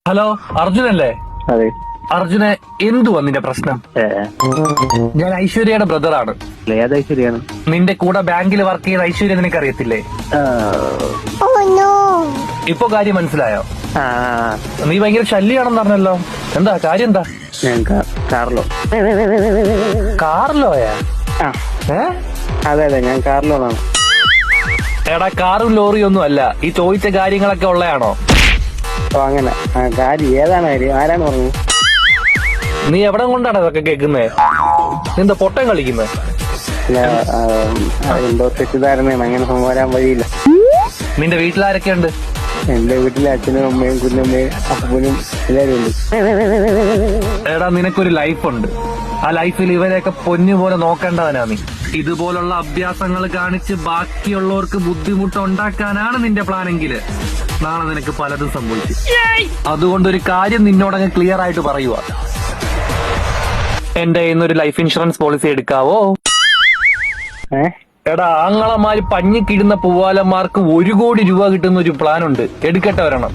Hello, അർജുനല്ലേ? അതെ. അർജുനെ, എന്തുവാ നിന്റെ പ്രശ്നം? ഞാൻ ഐശ്വര്യയുടെ ബ്രദറാണ്. ഏത് ഐശ്വര്യാണ്? നിന്റെ കൂടെ ബാങ്കിൽ വർക്ക് ചെയ്ത ഐശ്വര്യ നിനക്ക് അറിയത്തില്ലേ? ഇപ്പൊ കാര്യം മനസ്സിലായോ? നീ ഭയങ്കര ശല്യാണെന്ന് പറഞ്ഞല്ലോ. എന്താ കാര്യം? എന്താ? ഞാൻ കാർലോ. കാർലോയാ? അതെ അതെ, ഞാൻ കാർലോണാണ്. എടാ, കാറും ലോറിയും ഒന്നും അല്ല. ഈ ചോദിച്ച കാര്യങ്ങളൊക്കെ ഉള്ളയാണോ? ഓ അങ്ങനെ. കാര്യം ഏതാണ്? കാര്യം ആരാണ് പറഞ്ഞത്? നീ എവിടെ കൊണ്ടാണ് അതൊക്കെ കേൾക്കുന്നേ? എന്താ പൊട്ടം കളിക്കുന്നേ? എന്തോ തെറ്റിദ്ധാരണയാണ്, അങ്ങനെ സംഭവം വഴിയില്ല. നിന്റെ വീട്ടിലാരൊക്കെ ഉണ്ട്? എന്റെ വീട്ടിലെ അച്ഛനും അമ്മയും കുഞ്ഞമ്മയും അപ്പനും എല്ലാരും ഉണ്ട്. എടാ, നിനക്കൊരു ലൈഫുണ്ട്. ആ ലൈഫിൽ ഇവരെയൊക്കെ പൊന്നുപോലെ നോക്കേണ്ടവനാ നീ. ഇതുപോലുള്ള അഭ്യാസങ്ങൾ കാണിച്ച് ബാക്കിയുള്ളവർക്ക് ബുദ്ധിമുട്ട് ഉണ്ടാക്കാനാണ് നിന്റെ പ്ലാനെങ്കില് നാളെ നിനക്ക് പലതും സംഭവിക്കും. അതുകൊണ്ടൊരു കാര്യം നിന്നോടങ്ങ് ക്ലിയർ ആയിട്ട് പറയുക. എന്റെ കയ്യിന്നൊരു ലൈഫ് ഇൻഷുറൻസ് പോളിസി എടുക്കാവോ? എടാ, ആങ്ങളമാര് പഞ്ഞിക്കിടുന്ന പൂവാലന്മാർക്ക് 1 കോടി രൂപ കിട്ടുന്ന ഒരു പ്ലാൻ ഉണ്ട്. എടുക്കട്ടെ ഒരെണ്ണം.